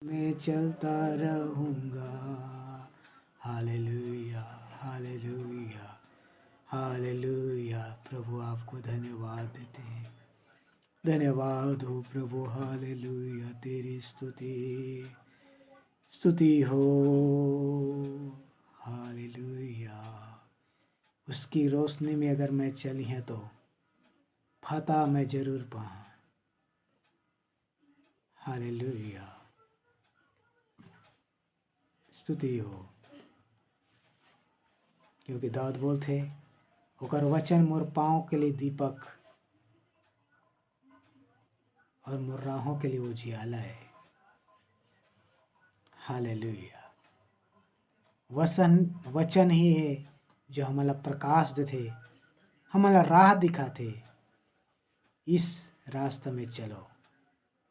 मैं चलता रहूँगा। Hallelujah, hallelujah, hallelujah. प्रभु आपको धन्यवाद देते हैं। धन्यवाद हो प्रभु, हालेलुया। तेरी स्तुति हो, हालेलुया। उसकी रोशनी में अगर मैं चली है तो फतह मैं जरूर पाऊँ। हालेलुया, स्तुति हो। क्योंकि दाऊद बोलते ओकर वचन मोर पाँव के लिए दीपक और मोर राहों के लिए उजियाला है। हालेलुया। वचन ही है जो हमारा प्रकाश देते, हमारा राह दिखाते। इस रास्ते में चलो।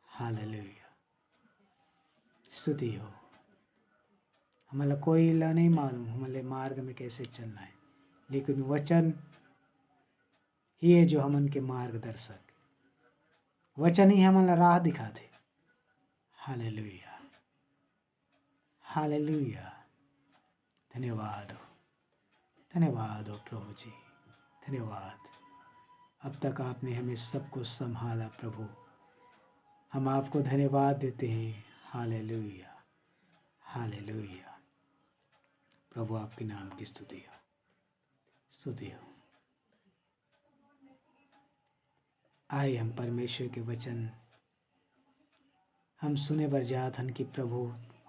हालेलुया, स्तुति हो। हमारा कोई नहीं मालूम हमारे मार्ग में कैसे चलना है, लेकिन वचन ही है जो हमन के मार्गदर्शक। वचन ही हमारा राह दिखाते। Hallelujah, hallelujah. धन्यवाद हो, धन्यवाद हो प्रभु जी, धन्यवाद। अब तक आपने हमें सब कुछ संभाला प्रभु, हम आपको धन्यवाद देते हैं। Hallelujah, hallelujah. प्रभु आपके नाम की स्तुति हो, स्तुति हो। आइए हम परमेश्वर के वचन हम सुने बर जात हन कि प्रभु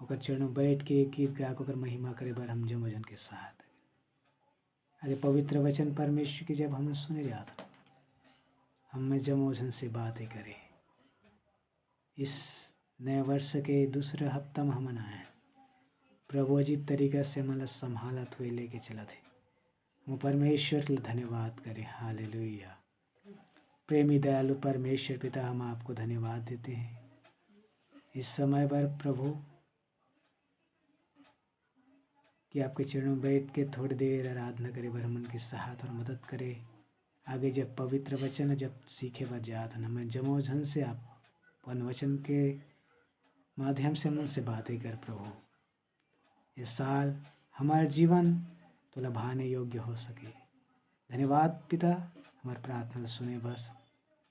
ओकर चरणों बैठ के गीत गा ओकर महिमा करे बर हम जमोजन के साथ अरे पवित्र वचन परमेश्वर की जब हम सुने जात हम जमोजन से बातें करें। इस नए वर्ष के दूसरे हफ्ता में हम आए प्रभु अजीब तरीका से हमारा संभालत हुए लेके चला थे। हम परमेश्वर के धन्यवाद करें। हालेलुया। प्रेमी दयालु परमेश्वर पिता, हम आपको धन्यवाद देते हैं इस समय पर प्रभु कि आपके चरणों बैठ के थोड़ी देर आराधना करे बर मन की सहायता और मदद करे। आगे जब पवित्र वचन जब सीखे बर जात हमें जमोझन से आप वन वचन के माध्यम से मन से बातें कर प्रभु। इस साल हमारे जीवन तो लभाने योग्य हो सके। धन्यवाद पिता, हमारी प्रार्थना सुने बस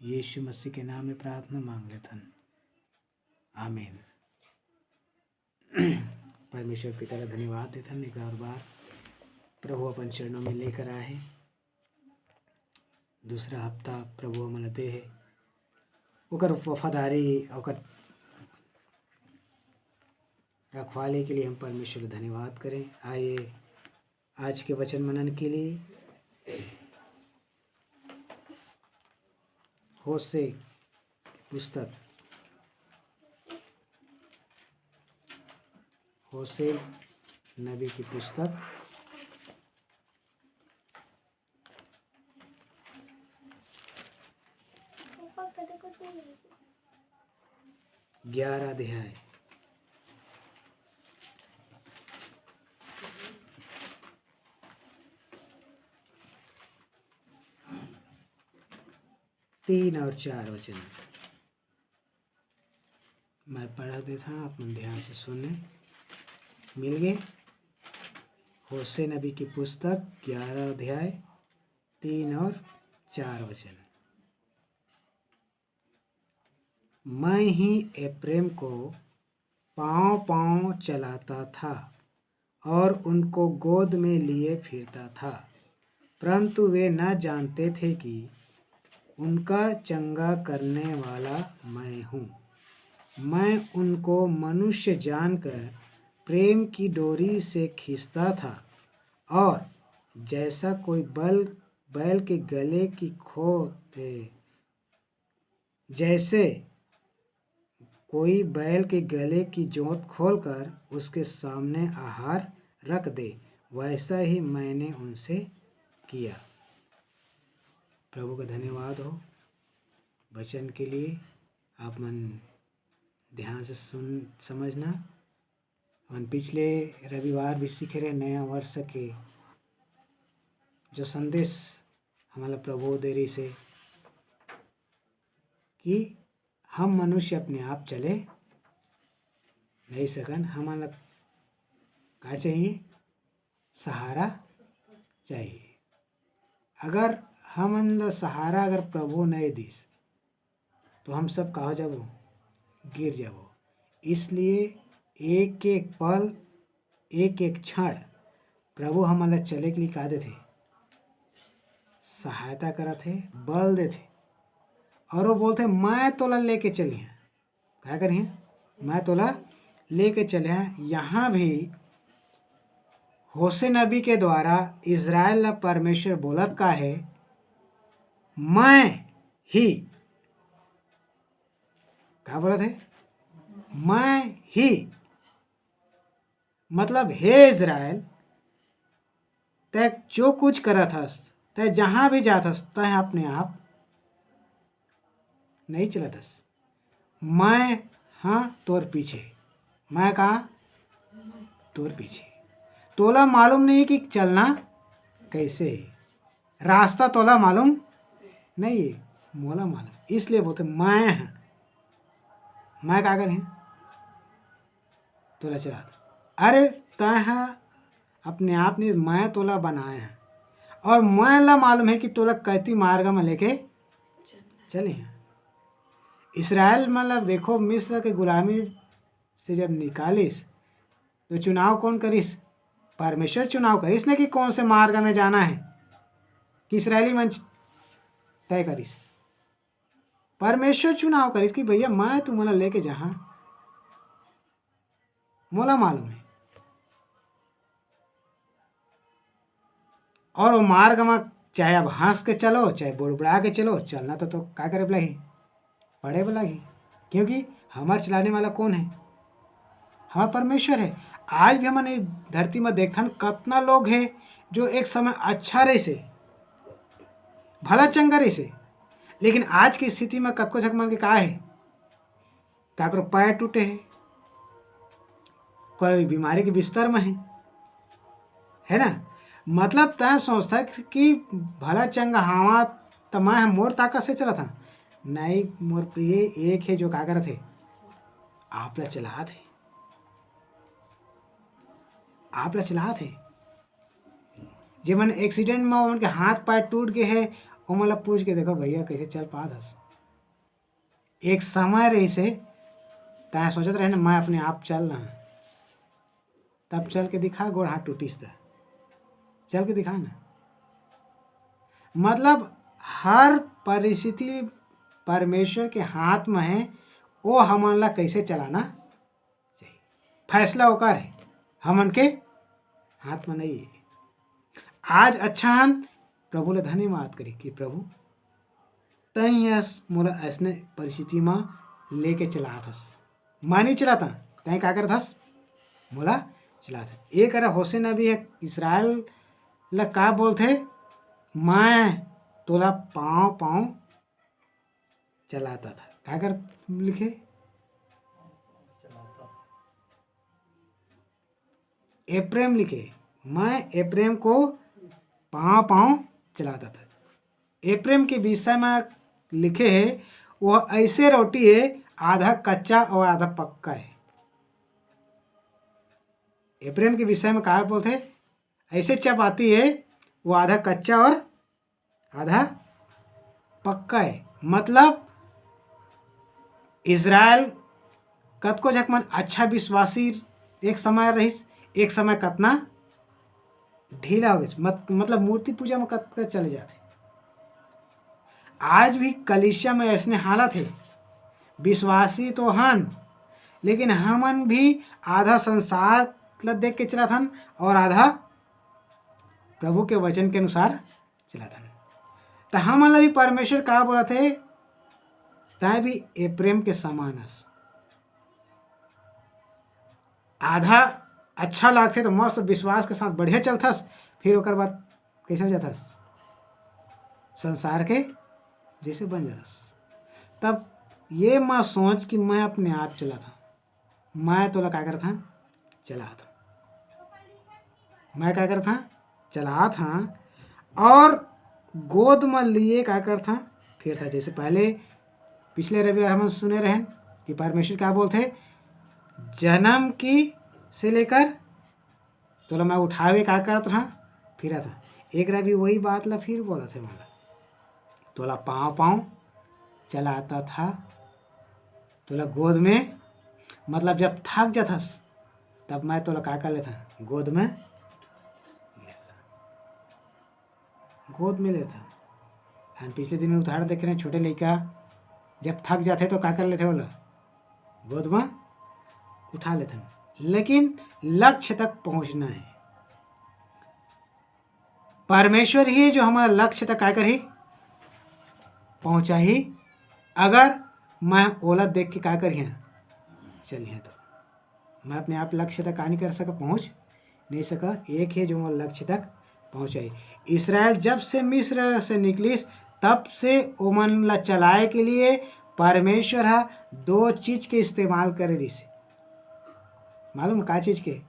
यीशु मसीह के नाम में प्रार्थना मांग लेथन, आमीन। परमेश्वर पिता का धन्यवाद देथन। एक और बार प्रभु अपन चरणों में लेकर आए। दूसरा हफ्ता प्रभु मन दे है ओकर वफादारी ओकर रखवाले के लिए हम परमेश्वर धन्यवाद करें। आइए आज के वचन मनन के लिए होशे पुस्तक होशे नबी की पुस्तक 11 अध्याय। तीन और 4 वचन मैं पढ़ा देता हूँ, आप मन ध्यान से सुनने। मिल गए? होशे नबी की पुस्तक 11 अध्याय 3 और 4 वचन। मैं ही एप्रेम को पाँव पाँव चलाता था और उनको गोद में लिए फिरता था, परंतु वे न जानते थे कि उनका चंगा करने वाला मैं हूँ। मैं उनको मनुष्य जानकर प्रेम की डोरी से खींचता था, और जैसा कोई बैल के गले की जैसे कोई बैल के गले की जोत खोलकर उसके सामने आहार रख दे, वैसा ही मैंने उनसे किया। प्रभु का धन्यवाद हो वचन के लिए। आप मन ध्यान से सुन समझना। हम पिछले रविवार भी सीखे रहे नया वर्ष के जो संदेश हमारा प्रभु दे रही से कि हम मनुष्य अपने आप चले नहीं सकन, हमारा क्या चाहिए? सहारा चाहिए। अगर हम सहारा अगर प्रभु नहीं दिस तो हम सब कहाँ जाबो? गिर जाबो। इसलिए एक एक पल एक एक क्षण प्रभु हमारा चले के लिए कहा देते, सहायता करा थे, बल देते। और वो बोलते मैं तोला लेके चली हैं। क्या करिए? मैं तोला लेके चले हैं। यहाँ भी होशे नबी के द्वारा इज़राइल परमेश्वर बोलत का है, मैं ही। क्या बोला थे? मैं ही। मतलब हे इज़राइल, तय जो कुछ करा था, तय जहाँ भी जाता तय अपने आप नहीं चला था। मैं हाँ तोर पीछे। मैं कहा? तोर पीछे। तोला मालूम नहीं कि चलना कैसे है, रास्ता तोला मालूम नहीं है, मोला मालूम। इसलिए बोलते मैं हाँ। मैं क्या करें? तोला चला दो। अरे तय अपने आप ने मैं तोला बनाया है और मैं ला मालूम है कि तोला कैती मार्ग में लेके चले हैं। इसराइल मतलब देखो मिस्र के गुलामी से जब निकालिस तो चुनाव कौन करिस? परमेश्वर चुनाव करिस ने कि कौन से मार्ग में जाना है, कि इसराइली मंच तय करिस? परमेश्वर चुनाव करिस कि भैया मैं तुम्हारा लेके जहाँ मोला मालूम है। और वो मार्ग में चाहे अब हंस के चलो चाहे बुड़बुड़ा के चलो, चलना तो क्या करे बोला ही? पड़े बोला ही। क्योंकि हमारे चलाने वाला कौन है? हमारा परमेश्वर है। आज भी हमने धरती में देखन कितना लोग हैं जो एक समय अच्छा रहे से, भला चंगा रहे से, लेकिन आज की स्थिति में कतको झक मन के का है? काकरो पैर टूटे है, कोई बीमारी के बिस्तर में है ना। मतलब तय सोचता कि भला चंगा हवा तो मैं मोर ताकत से चला था। नहीं मोर प्रिय, एक है जो का करत है, आप ला चला थे, आप ला चला थे। जे मन एक्सीडेंट में उनके हाथ पैर टूट गए है, वो मतलब पूछ के देखो भैया कैसे चल पास। एक समय रही से तय सोचत रहे ना मैं अपने आप चल रहा, तब चल के दिखा, गोड़ हाथ टूटिस था, चल के दिखा ना। मतलब हर परिस्थिति परमेश्वर के हाथ में है, वो हमन ला कैसे चलाना चाहिए, फैसला होकर है, हमन के हाथ में नहीं है। आज अच्छा हन प्रभु ले धन्यवाद करी कि प्रभु तय मोला ऐसने परिस्थिति में लेके चला थस। मैं नहीं चलाता, तय क्या कर थस? मोला चला था। एक अरा होशे नबी है इसराइल ला का बोलते, मैं तोला पाँव पाँव चलाता था। क्या कर लिखे? एप्रेम लिखे, मैं एप्रेम को पाँव पाँव चलाता था। एप्रेम के विषय में लिखे है, वह ऐसे रोटी है आधा कच्चा और आधा पक्का है। एप्रेम के विषय में कहा बोलते, ऐसे चपाती है वो आधा कच्चा और आधा पक्का है। मतलब इज़राइल कतको झकमन अच्छा विश्वासी एक समय रहीस, एक समय कतना ढीला हो गया। मतलब मूर्ति पूजा में कतना चले जाते। आज भी कलीसिया में ऐसने हालत है, विश्वासी तो हन लेकिन हमन भी आधा संसार ला देख के चला थन और आधा प्रभु के वचन के अनुसार चला थन। तो हमन भी परमेश्वर का बोला थे, तय भी एप्रेम के समान हस। आधा अच्छा लगते तो मस्त विश्वास के साथ बढ़िया चलथस, फिर ओकर बाद कैसे हो जाथस? संसार के जैसे बन जाता। तब ये मत सोच कि मैं अपने आप चला था, मैं तो क्या कर था, चला था, मैं क्या कर था, चला था। और गोद में लिए क्या कर था, फिर था। जैसे पहले पिछले रविवार हम सुने रहे कि परमेश्वर क्या बोलते, जन्म की से लेकर तो मैं उठावे क्या करता था, फिरा था। एक रवि वही बात ला फिर बोला थे, मतलब तोला पाँव पाँव चलाता था, तोला गोद में, मतलब जब थक जाथस तब मैं तोला क्या कर लेता, गोद में लेता, गोद में लेता। हम पिछले दिन में उदाहरण देख रहे हैं, छोटे लड़का जब थक जाते तो क्या कर लेते, बोला गोद में उठा लेते। लेकिन लक्ष्य तक पहुंचना है, परमेश्वर ही जो हमारा लक्ष्य तक क्या करी, पहुंचा ही। अगर मैं ओला देख के क्या करिए चलिए, तो मैं अपने आप लक्ष्य तक नहीं कर सका, पहुंच नहीं सका। एक है जो मैं लक्ष्य तक पहुंचाई। इसराइल जब से मिस्र से निकली तब से ओमन ला चलाए के लिए परमेश्वर है दो चीज के इस्तेमाल करे रही से, मालूम का चीज के,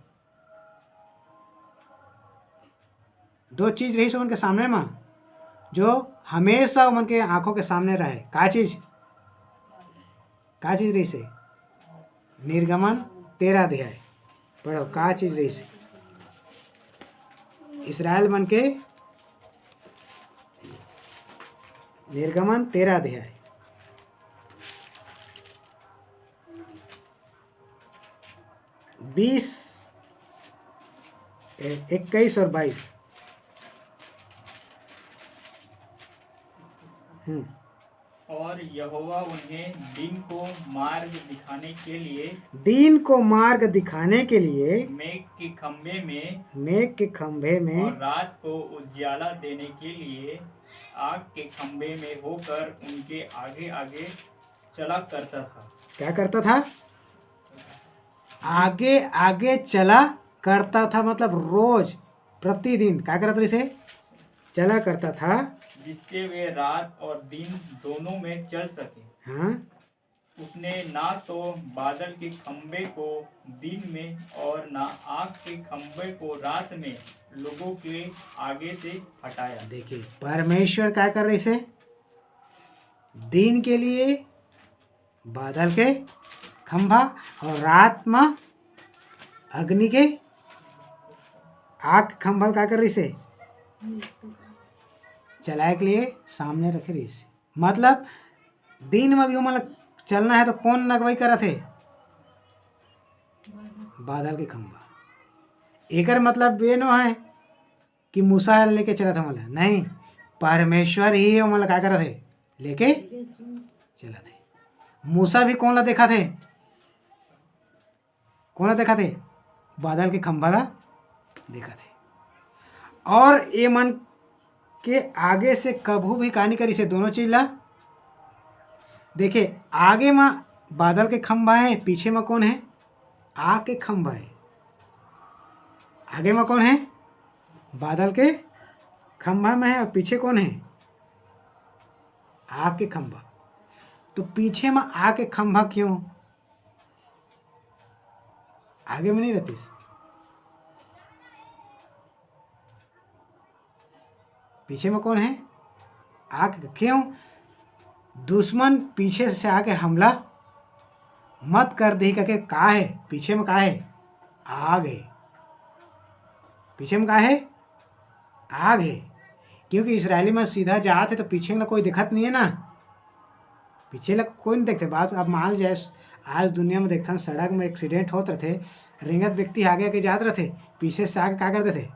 दो चीज रही उनके सामने में जो हमेशा उनके आंखों के सामने रहे। का चीज रही से, निर्गमन 13 अध्याय पढ़ो, का चीज रही से, इसराइल मन के निर्गमन 13 अध्याय 20, 21 और 22। और यहोवा उन्हें दिन को मार्ग दिखाने के लिए मेघ के खंभे में और रात को उजियाला देने के लिए आग के खंभे में होकर उनके आगे आगे चला करता था। क्या करता था, आगे आगे चला करता था, मतलब रोज प्रतिदिन क्या करता था, इसे चला करता था, जिससे वे रात और दिन दोनों में चल सके। हाँ, उसने ना तो बादल के खंभे को दिन में और ना आग के खंभे को रात में लोगों के आगे से हटाया। देखिए परमेश्वर क्या कर रहे इसे, दिन के लिए बादल के खंभा और रात में अग्नि के आग खंभा क्या कर रही से, चलाए के लिए सामने रखे रही से। मतलब दिन में भी मतलब चलना है तो कौन नगवाई करा थे, बादल के खंभा। एकर मतलब ये न है कि मूसा लेके चला था, मतलब नहीं, परमेश्वर ही मतलब क्या करा थे, लेके चला थे। मूसा भी कौन ला देखा थे, कौन ला देखा थे, बादल के खंभा ला देखा थे। और ये मन के आगे से कभू भी कहानी करी से दोनों चीज ला देखे, आगे में बादल के खंभा है, पीछे में कौन है, आग के खंभा है। आगे में कौन है, बादल के खंभा में है, और पीछे कौन है, आग के खंभा। तो पीछे में आग के खंभा क्यों, आगे में नहीं रहती, पीछे में कौन है, आग। क्यों, दुश्मन पीछे से आके हमला मत कर दे करके, का है पीछे में, का है, आग है, पीछे में का है, आग है। क्योंकि इसराइली में सीधा जाते तो पीछे ना कोई दिखत नहीं है ना, पीछे लग कोई नहीं देखते। बात अब मान जाए आज दुनिया में देखता सड़क में एक्सीडेंट होते रहते, रिंगत व्यक्ति आगे आगे जाते रहते, पीछे से आगे क्या करते थे,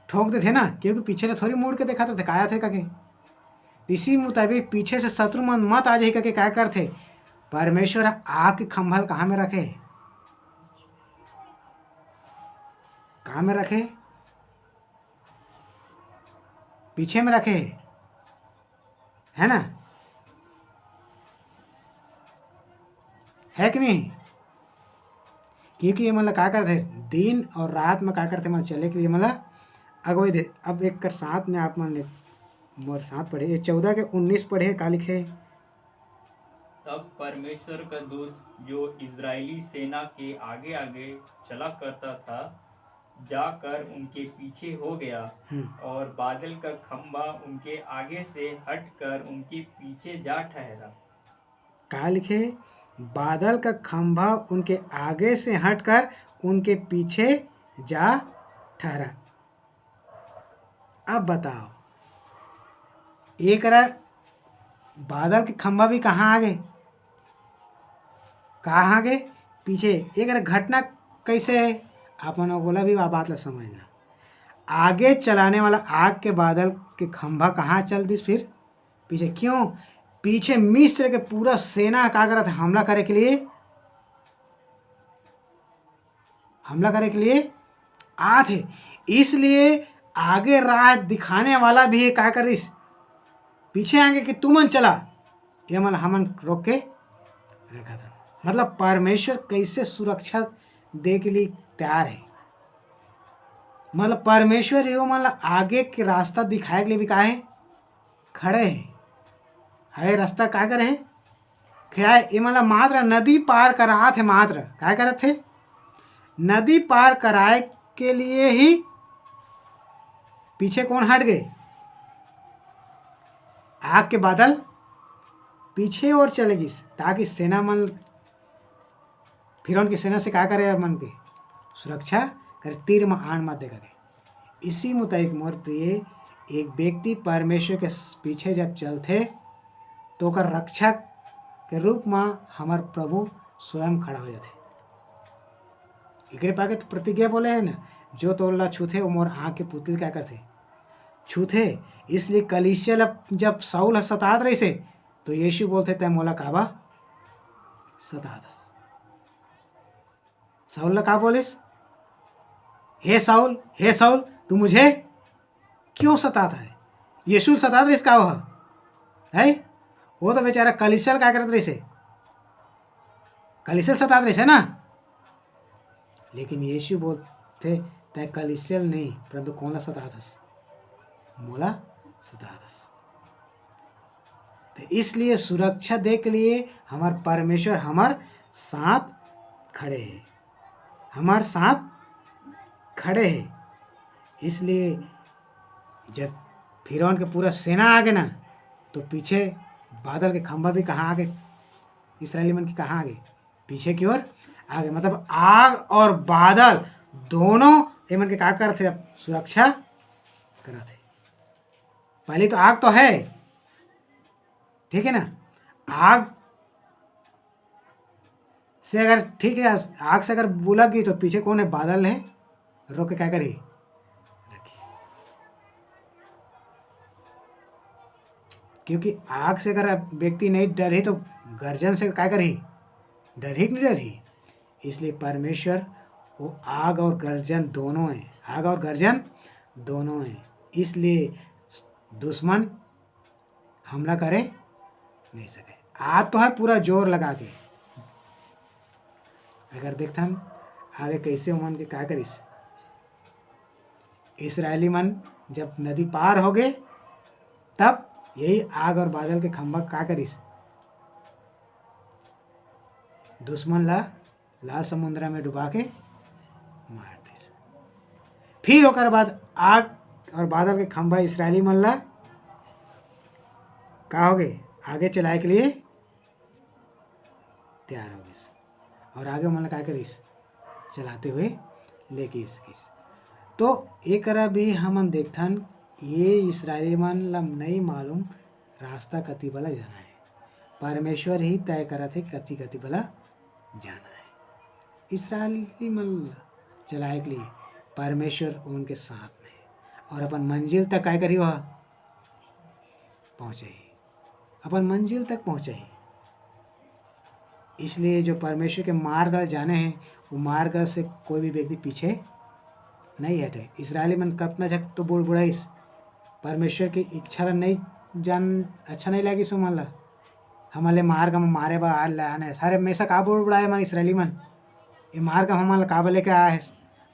ठोक देते ना, क्योंकि पीछे से थोड़ी मुड़ के दिखाते थे काया थे करके। इसी मुताबिक पीछे से शत्रु मन मत आ जाए करके क्या करते, परमेश्वर आग के खंभल कहाँ में रखे, कहाँ में रखे, पीछे में रखे, है ना, है कि नहीं। क्योंकि ये मतलब क्या करते, दिन और रात में क्या करते, मतलब चले के लिए मतलब अगवई दे। अब एक कर साथ में आप मान ले मोर 7 पढ़े, ये 14 के 19 पढ़े, का लिखे? तब परमेश्वर का दूत जो इजरायली सेना के आगे आगे चला करता था जाकर उनके पीछे हो गया और बादल का खंभा उनके आगे से हटकर उनके पीछे जा ठहरा। का लिखे? बादल का खंभा उनके आगे से हटकर उनके पीछे जा ठहरा। अब बताओ, एक बादल के खंभा भी कहाँ आ गए? कहाँ आ गए? पीछे। एक घटना कैसे है? अपन बोला भी बात ला समझना। आगे चलाने वाला आग के बादल के खंभा कहाँ चल दिस? फिर पीछे। क्यों? पीछे मिस्र के पूरा सेना का करत हमला करे के लिए, आ थे। इसलिए आगे राह दिखाने वाला भी क्या करिस? पीछे आगे कि तुमन चला, ये मतलब हमन रोक के रखा था। मतलब परमेश्वर कैसे सुरक्षा दे के लिए तैयार है। मतलब परमेश्वर यो मतलब आगे के रास्ता दिखाए के लिए भी का है? खड़े है। है रास्ता क्या करे हैं? खड़ा है। ये मतलब मात्र नदी पार करा थे, मात्र क्या करे थे? नदी पार कराए के लिए ही पीछे कौन हट गए? आग के बादल पीछे और चलेगी, ताकि सेना मन फिरौन की सेना से क्या करे? मन के सुरक्षा कर, तीर में आन मत देगा गए। इसी मुताबिक मोर प्रिय, एक व्यक्ति परमेश्वर के पीछे जब चलते तो ओकर रक्षक के रूप में हमार प्रभु स्वयं खड़ा हो जाते। एकरे पाके तो प्रतिज्ञा बोले है ना, जो तोला छूथे वो मोर आँख के पुतल क्या करते? छूथे। इसलिए कलीसिया जब साउल सतात रही से तो यीशु बोलते तय मोला काबा सतादस। साउल ला का बोलिस? हे साउल, हे साउल, तू मुझे क्यों सताता है? यीशु सतात रही का वह है? वो तो बेचारा कलीसिया क्या करत रही से? कलीसिया सतात रही से ना। लेकिन यीशु बोलते तय कलीसिया नहीं, परंतु कौन ला सतादस? मोला सतादस। तो इसलिए सुरक्षा दे के लिए हमार परमेश्वर हमार साथ खड़े हैं, हमार साथ खड़े हैं। इसलिए जब फिरौन के पूरा सेना आ गए ना, तो पीछे बादल के खंभा भी कहाँ आ गए? इस्राएली मन की कहाँ आ गए? पीछे की ओर आ गए। मतलब आग और बादल दोनों ये मन के क्या कर थे? अब सुरक्षा करा थे। पहले तो आग तो है, ठीक है ना। आग से अगर ठीक है, आग से अगर बुलक गई तो पीछे कौन है? बादल है, रोक के क्या करी? रखी। क्योंकि आग से अगर व्यक्ति नहीं डरी तो गर्जन से क्या करी? डरी कि नहीं डरी? इसलिए परमेश्वर वो आग और गर्जन दोनों है, आग और गर्जन दोनों है। इसलिए दुश्मन हमला करे नहीं सके। आग तो है पूरा जोर लगा के। अगर देखता हम आगे कैसे मन के क्या करिस? इस्राएली मन जब नदी पार हो गए तब यही आग और बादल के खंभा क्या करिस? दुश्मन ला लाल समुद्र में डुबा के मार दिस। फिर ओकर बाद आग और बादल के खंभा इस्राएली मन ला का हो गए? आगे चलाए के लिए तैयार हो गए और आगे मन क्या करिस? चलाते हुए लेके इसकी। तो एक भी हमन देखथन, ये इस्राएली मन ला नहीं मालूम रास्ता कति वाला जाना है। परमेश्वर ही तय करा थे कति कति वाला जाना है। इस्राएली मन चलाए के लिए परमेश्वर उनके साथ में और अपन मंजिल तक क्या करी? वह पहुँचे ही, अपन मंजिल तक पहुँचे ही। इसलिए जो परमेश्वर के मार्ग जाने हैं वो मार्ग से कोई भी व्यक्ति पीछे नहीं हटे। इस्राएली मन कतना झक तो बुढ़ बुढ़ाइस, परमेश्वर की इच्छा नहीं जान अच्छा नहीं लगी सो मन ला हमारे मार्ग में मारे बा आ लाने सारे हमेशा का बुढ़ बुढ़ाए मन इस्राएली मन। ये मार्ग हमारे का लेकर आए है?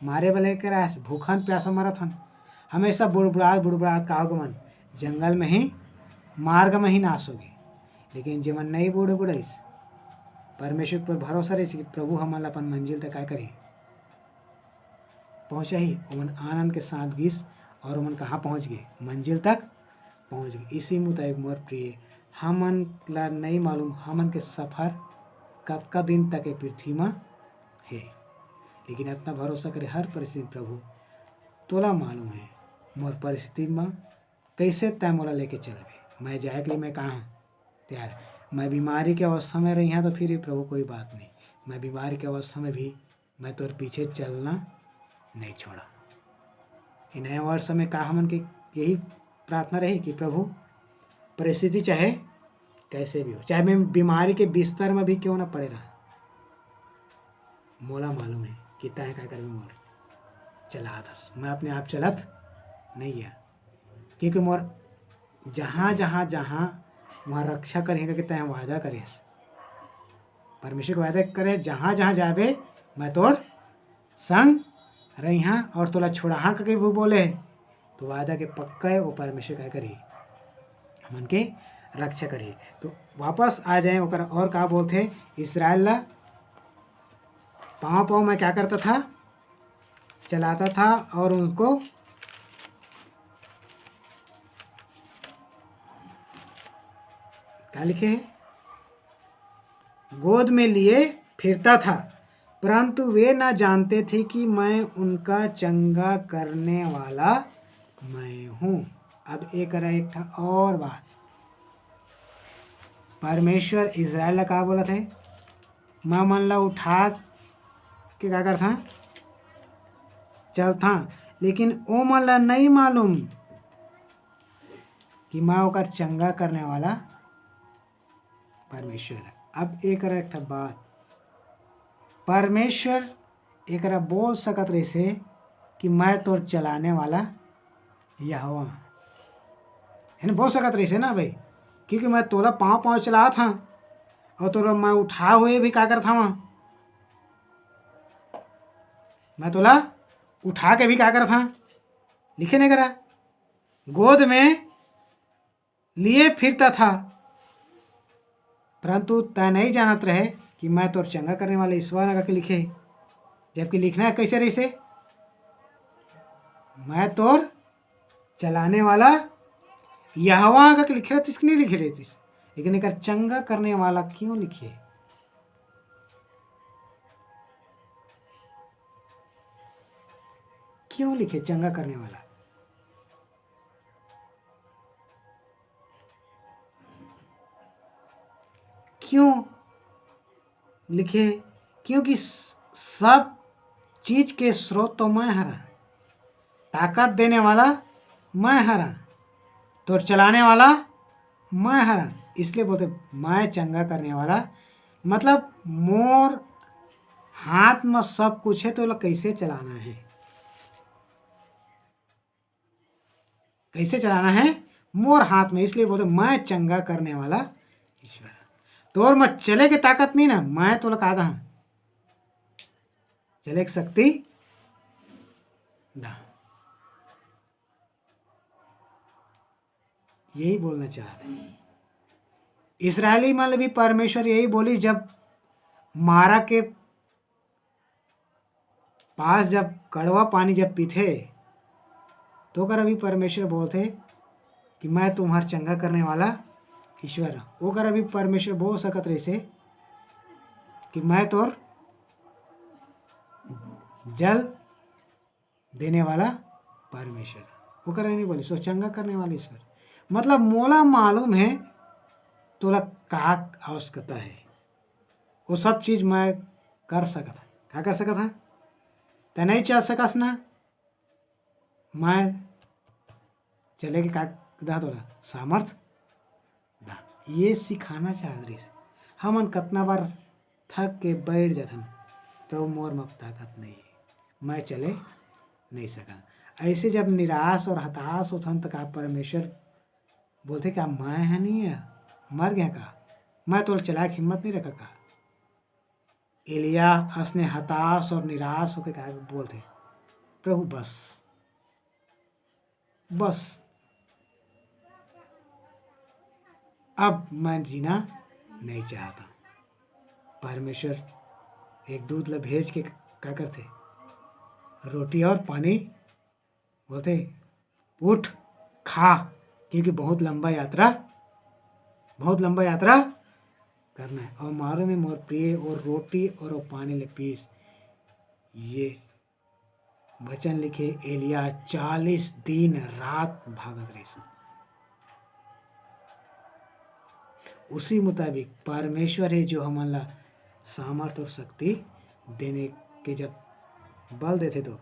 मारे बा लेकर आए, भूखन प्यासा मरत हन, हमेशा बुढ़ बुढ़ात का होगा मन। जंगल में ही मार्ग में ही नाश होगी। लेकिन जीवन नहीं बूढ़े बुढ़ाइस परमेश्वर पर भरोसा रही कि प्रभु हमन अपन मंजिल तक क्या करी पहुँचा ही ओमन आनंद के साथ गीस और ओमन कहाँ पहुँच गए, मंजिल तक पहुँच गए। इसी मुताबिक मोर प्रिय हमन ला नहीं मालूम हमन के सफ़र कतका दिन तक एक पृथ्वी में है, लेकिन इतना भरोसा करे हर परिस्थिति प्रभु तोला मालूम है मोर परिस्थिति में कैसे तय मोला लेके चलबे। मैं जाए के लिए मैं कहाँ तैयार। मैं बीमारी के अवस्था में रही तो फिर भी प्रभु कोई बात नहीं, मैं बीमारी के अवस्था में भी मैं तोर पीछे चलना नहीं छोड़ा। इन नए वर्ष में का हमन के यही प्रार्थना रही कि प्रभु परिस्थिति चाहे कैसे भी हो, चाहे मैं बीमारी के बिस्तर में भी क्यों ना पड़े रहा, मोला मालूम है कि तय क्या कर मोर चला दस मैं अपने आप चलत नहीं गया, क्योंकि मोर जहाँ जहाँ जहाँ वहाँ रक्षा करेगा कि तय वादा करे परमेश्वर को वादा करे जहाँ जहाँ जाबे मैं तोर संग रही हाँ और तोला छोड़ा हाँ करके वो बोले तो वादा के पक्का है वो परमेश्वर क्या करी हमन के रक्षा करी। तो वापस आ जाए और का बोलते इसराइल ला पाँव पाँव में क्या करता था चलाता था और उनको क्या लिखे है गोद में लिए फिरता था, परंतु वे न जानते थे कि मैं उनका चंगा करने वाला मैं हूँ। अब एक और बात परमेश्वर इज़राइल का बोला थे मैं मन ला उठा के क्या करता चलता, लेकिन ओ मन ला नहीं मालूम कि मैं ओकर चंगा करने वाला परमेश्वर। अब एक बात परमेश्वर एक बोल सकत रही से कि मैं तोर चलाने वाला यहोवा है ना, बोल सकत रही से ना भाई, क्योंकि मैं तोला पाँव पाँव चला था और तोला मैं उठा हुए भी क्या करता वहाँ मैं तोला उठा के भी क्या करता लिखे नहीं करा गोद में लिए फिरता था, परंतु तय नहीं जानत रहे कि मैं तोर चंगा करने वाले ईश्वर आकर के लिखे, जबकि लिखना है कैसे रही से मैं तोर चलाने वाला यहोवा आकर के लिखे रहती नहीं लिखे रहती, लेकिन एक चंगा करने वाला क्यों लिखे क्यों लिखे चंगा करने वाला क्यों लिखे, क्योंकि सब चीज के स्रोत तो मैं हरा, ताकत देने वाला मैं हरा, तो चलाने वाला मैं हरा, इसलिए बोलते मैं चंगा करने वाला। मतलब मोर हाथ में सब कुछ है तो कैसे चलाना है, कैसे चलाना है मोर हाथ में, इसलिए बोलते मैं चंगा करने वाला ईश्वर। तोर में चले के ताकत नहीं ना, मैं तो लगा दा चले की शक्ति दा, यही बोलना चाहते इसराइली मतलब भी परमेश्वर यही बोली जब मारा के पास जब कड़वा पानी जब पीते तो कर अभी परमेश्वर बोलते कि मैं तुम्हारा चंगा करने वाला ईश्वर। वो कर अभी परमेश्वर बोल सकत रही से कि मैं तोर जल देने वाला परमेश्वर, वो कर नहीं बोली सो चंगा करने वाला ईश्वर। मतलब मोला मालूम है तोला का आवश्यकता है, वो सब चीज़ मैं कर सकता, क्या कर सकता है तो नहीं चल सकस ना, मैं चले के का दा तोला सामर्थ दा, ये सिखाना चाह रही हमन कतना बार थक के बैठ जाथन प्रभु मोर में ताकत नहीं है मैं चले नहीं सका। ऐसे जब निराश और हताश होथन तो का परमेश्वर बोलते क्या मैं है नहीं है मर गया का, मैं तो चलाए हिम्मत नहीं रखा का। एलिया असने हताश और निराश होकर क्या बोलते प्रभु बस बस अब मैं जीना नहीं चाहता। परमेश्वर एक दूत ला भेज के क्या करते, रोटी और पानी बोलते उठ खा, क्योंकि बहुत लंबा यात्रा करना है। और मारो में मोर प्रिय और रोटी और वो पानी ले पीस। ये वचन लिखे एलिया 40 दिन रात भागत रही। उसी मुताबिक परमेश्वर है जो हमारा सामर्थ और शक्ति देने के जब बल देते, तो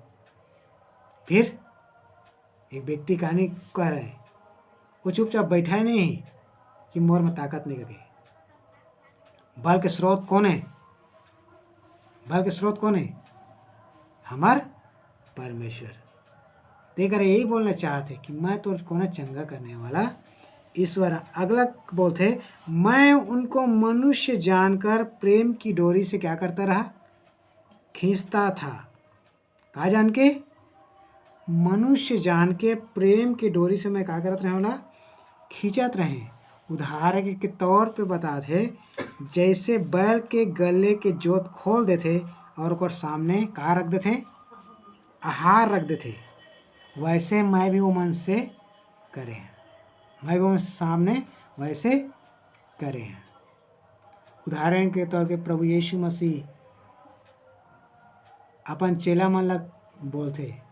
फिर एक व्यक्ति कहानी कह रहा है, वो चुपचाप बैठा ही नहीं कि मोर में ताकत नहीं लगे। बल के स्रोत कौन है? हमार परमेश्वर। देखकर यही बोलना चाहते कि मैं तो कौन चंगा करने वाला ईश्वर। अगला बोलते, मैं उनको मनुष्य जानकर प्रेम की डोरी से क्या करता रहा, खींचता था। कहा जान के? मनुष्य जान के प्रेम की डोरी से मैं क्या करत रहे वाला, खींचत रहे। उदाहरण के तौर पे बताते, जैसे बैल के गले के जोत खोल देते और ओकर सामने का रख देते, आहार रख देते, वैसे मैं भी वो मन से करे, मैं वो सामने वैसे करे हैं। उदाहरण के तौर पे प्रभु यीशु मसीह अपन चेला मन लग बोलते,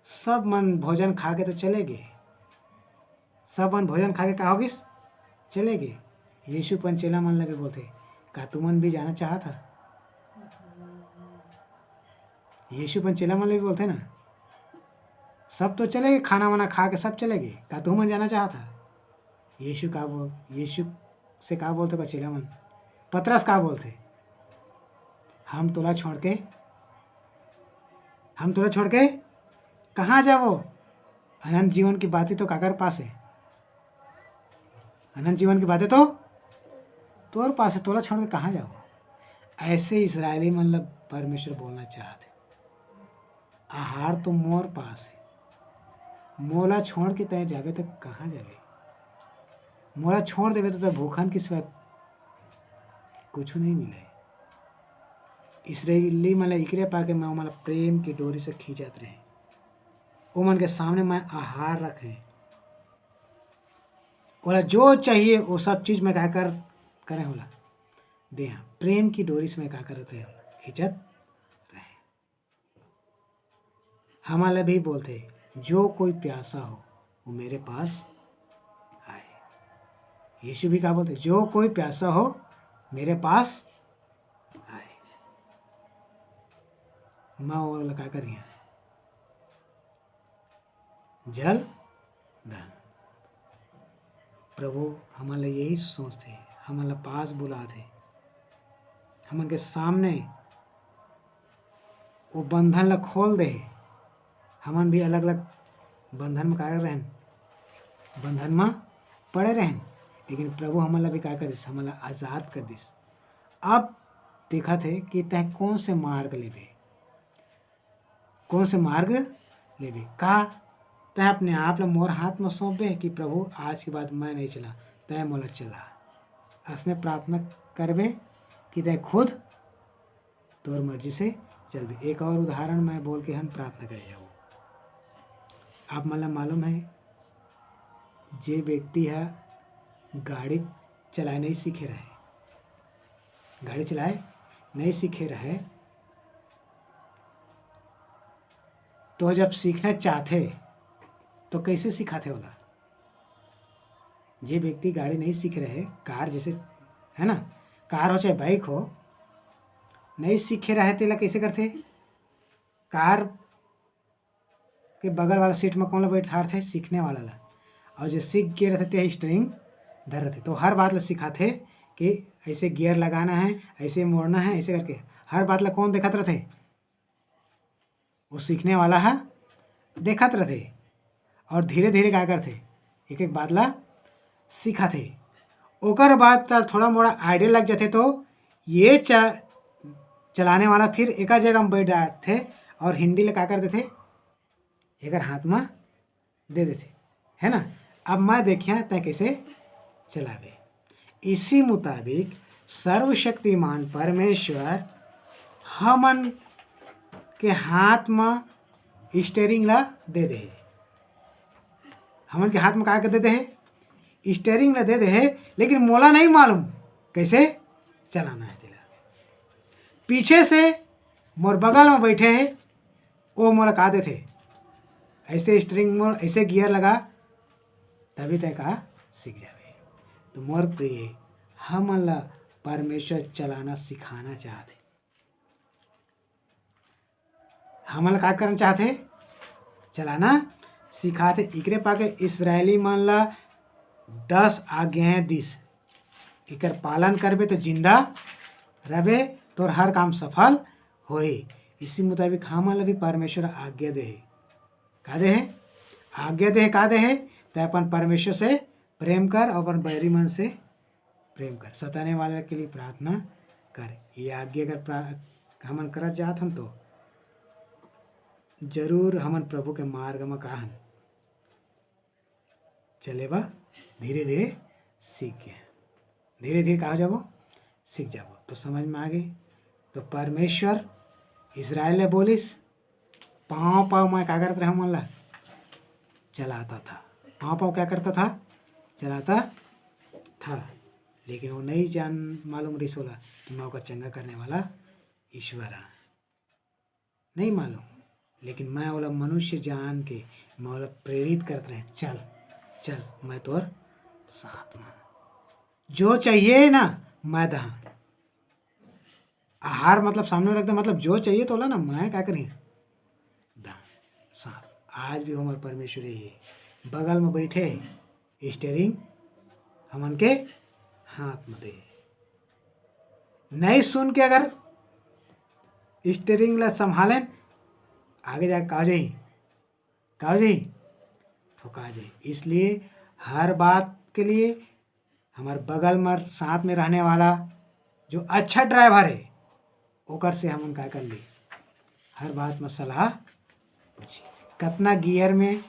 सब मन भोजन खा के तो चले गए, सब मन भोजन खा के कहा होगी चले गए। यीशु पन चेला मन लगे बोलते, का तुमन भी जाना चाहा था? यीशु पन चेला मन लगे बोलते ना, सब तो चले गए, खाना वाना खा के सब चले गए, का तुमन जाना चाहा था? यीशु से कहा बोलते का चेला मन, पतरस कहा बोलते, हम तोला छोड़ के कहाँ जाओ? अनंत जीवन की बातें तो काकर पास है, अनंत जीवन की बातें तो तोर पास है, तोला छोड़ के कहाँ जाओ? ऐसे इस्राएली मतलब परमेश्वर बोलना चाहते, आहार तो मोर पास है, मोला छोड़ के तय जावे तो कहाँ जावे? मोला छोड़ देवे तो भूखन की सिवा कुछ नहीं मिले। इसराइली मतलब इकरे पाके मैं मतलब प्रेम की डोरी से खींचत रहे, वो मन के सामने मैं आहार रखे, बोला जो चाहिए वो सब चीज़ मैं क्या करें होला दे, प्रेम की डोरी से मैं क्या करते रहे, खींचत रहे। हमारे भी बोलते, जो कोई प्यासा हो वो मेरे पास आए। यीशु भी क्या बोलते, जो कोई प्यासा हो मेरे पास आए। मैं वो लगा कर जल दान। प्रभु हमारे यही सोचते, हमारे पास बुलाते, हम उनके सामने वो बंधन ला खोल दे। हमन भी अलग अलग बंधन में क्या रहें, बंधन में पड़े रहें, लेकिन प्रभु हमारा भी क्या कर, हमारा आज़ाद कर दिस। अब देखा थे कि तय कौन से मार्ग लेबे, का तय अपने आप ला मोर हाथ में सौंप दे कि प्रभु आज के बाद मैं नहीं चला, तय मोला चला। असने प्रार्थना करबे कि तय खुद तोर मर्जी से चलबे। एक और उदाहरण मैं बोल के हम प्रार्थना करे जाओ। आप मला मालूम है, जे व्यक्ति है गाड़ी चलाए नहीं सीखे रहे, तो जब सीखना चाहते तो कैसे सिखाते होला? जे व्यक्ति गाड़ी नहीं सीख रहे, कार जैसे है ना, कार हो चाहे बाइक हो, नहीं सीखे रहे तेला कैसे करते? कार के बगल वाला सीट में कौन ला बैठा थे? सीखने वाला ला। और जो सीख गए रहते स्टीयरिंग धर रहते, तो हर बात ला सिखाते कि ऐसे गियर लगाना है, ऐसे मोड़ना है, ऐसे करके हर बात ला कौन देखत रहते? वो सीखने वाला है देखत रहते, और धीरे धीरे क्या करते, एक एक बात ला सिखाते। ओकर बाद चल थोड़ा मोड़ा आइडिया लग जाते, तो ये चलाने वाला फिर एक जगह में बैठ जाते और हिंदी ला क्या कर देते, एक हाथ में दे देते, है ना। अब मैं देखिए तय कैसे चलावे। इसी मुताबिक सर्वशक्तिमान परमेश्वर हमन के हाथ में स्टेयरिंग ला दे दे। हमन के हाथ में का दे दे, स्टेयरिंग ला दे दे, लेकिन मोला नहीं मालूम कैसे चलाना है। तेला पीछे से मोर बगल में बैठे है, वो मोला का देते ऐसे स्टेयरिंग मोर ऐसे गियर लगा, तभी तय का सीख जावे। तो मोर प्रिय, हमन ला परमेश्वर चलाना सिखाना चाहते। हमन ला का करना चाहते, चलाना सिखाते। इकरे पाके इस्राएली मन ला 10 आज्ञाएं दिस, इकर पालन करबे तो जिंदा रहे, तोर हर काम सफल होई। इसी मुताबिक हमन ला भी परमेश्वर आज्ञा दे, का दे है, आज्ञा दे, का दे है, तो अपन परमेश्वर से प्रेम कर और अपन बैरी मन से प्रेम कर, सताने वाले के लिए प्रार्थना कर। ये आज्ञा अगर हमन करत जात हन तो जरूर हमन प्रभु के मार्ग में कहन चले बा, धीरे धीरे सीख गए, धीरे धीरे कहा जाबो सीख जाबो। तो समझ में आ गई। तो परमेश्वर इस्राएल ने बोलिस, पाँव पाँव मैं क्या करता रहा, मन ला चलाता था। पाँव पाँव क्या करता था, चलाता था, लेकिन वो नहीं जान मालूम रही सोला कि मैं ओकर चंगा करने वाला ईश्वर हाँ, नहीं मालूम। लेकिन मैं वाला मनुष्य जान के मैं वाला प्रेरित करते रहे, चल चल मैं तोर साथ में, जो चाहिए ना मैं दहा। आहार मतलब सामने रख दे, मतलब जो चाहिए तो ला ना, मैं क्या करी दा साथ। आज भी हमारे परमेश्वर ही बगल में बैठे, स्टेयरिंग हमन के हाथ में दे। नहीं सुन के अगर स्टेयरिंग ला संभालें, आगे जाके कहा जाई ठुका जाए। इसलिए हर बात के लिए हमारे बगल में साथ में रहने वाला जो अच्छा ड्राइवर है, ओकर से हम क्या कर ली, हर बात में सलाह पूछी, कितना गियर में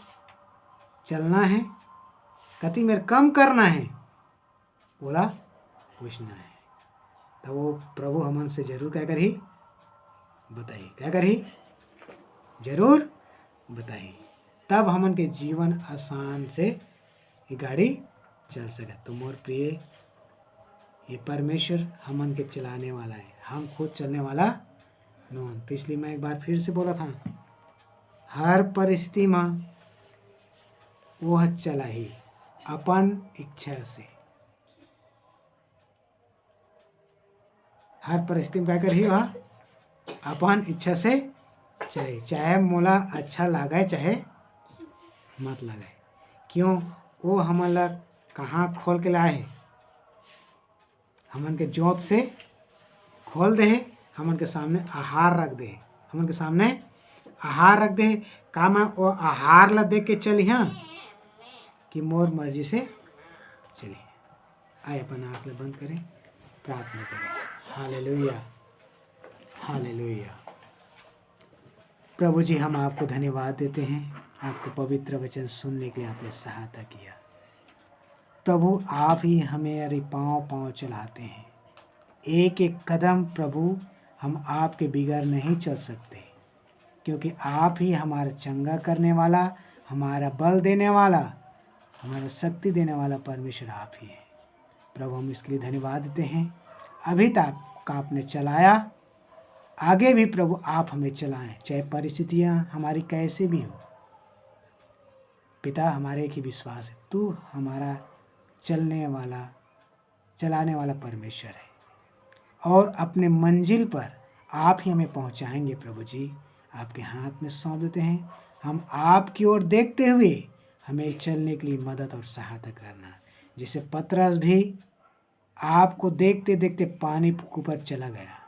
चलना है, कति मेरे कम करना है, बोला पूछना है। तब वो प्रभु हमन से जरूर क्या करी बताइए, क्या करी जरूर बताइए। तब हमन के जीवन आसान से ये गाड़ी चल सके। तो मोर प्रिय, ये परमेश्वर हमन के चलाने वाला है, हम खुद चलने वाला नोन। तो इसलिए मैं एक बार फिर से बोला था, हर परिस्थिति में वह चला ही अपन इच्छा से। हर परिस्थिति में क्या कर ही वह अपन इच्छा से चले, चाहे मोला अच्छा लगे चाहे मत लगे। क्यों, वो हमन ला कहाँ खोल के लाए, हमन के जोत से खोल दे, हमन के सामने आहार रख दे, हमन के सामने आहार रख दे। का मैं वो आहार ला देख के चली हाँ कि मोर मर्जी से चली। आए अपन आँख ला बंद करें, प्रार्थना करें। Hallelujah hallelujah. प्रभु जी, हम आपको धन्यवाद देते हैं, आपको पवित्र वचन सुनने के लिए आपने सहायता किया। प्रभु आप ही हमें पाँव पाँव चलाते हैं, एक एक कदम प्रभु हम आपके बिगैर नहीं चल सकते, क्योंकि आप ही हमारा चंगा करने वाला, हमारा बल देने वाला, हमारा शक्ति देने वाला परमेश्वर आप ही हैं। प्रभु हम इसके लिए धन्यवाद देते हैं। अभी तक का आपने चलाया, आगे भी प्रभु आप हमें चलाएं, चाहे परिस्थितियाँ हमारी कैसे भी हो। पिता, हमारे एक ही विश्वास है, तू हमारा चलाने वाला परमेश्वर है, और अपने मंजिल पर आप ही हमें पहुंचाएंगे। प्रभु जी, आपके हाथ में सौंप देते हैं। हम आपकी ओर देखते हुए हमें चलने के लिए मदद और सहायता करना। जैसे पतरस भी आपको देखते देखते पानी के ऊपर चला गया,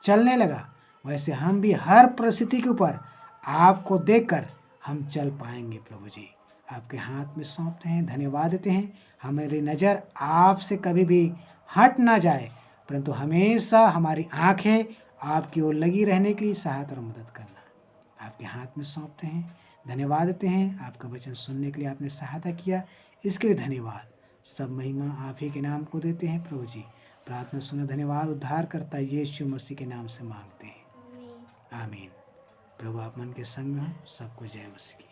चलने लगा, वैसे हम भी हर परिस्थिति के ऊपर आपको देखकर हम चल पाएंगे। प्रभु जी, आपके हाथ में सौंपते हैं, धन्यवाद देते हैं। हमारी नज़र आपसे कभी भी हट ना जाए, परंतु हमेशा हमारी आंखें आपकी ओर लगी रहने के लिए सहायता और मदद करना। आपके हाथ में सौंपते हैं, धन्यवाद देते हैं आपका वचन सुनने के लिए, आपने सहायता किया, इसके लिए धन्यवाद। सब महिमा आप ही के नाम को देते हैं प्रभु जी। प्रार्थना सुना, धन्यवाद। उद्धार करता यीशु मसीह के नाम से मांगते हैं, आमीन। प्रभु आप मन के संग हैं, सबको जय मसीह की।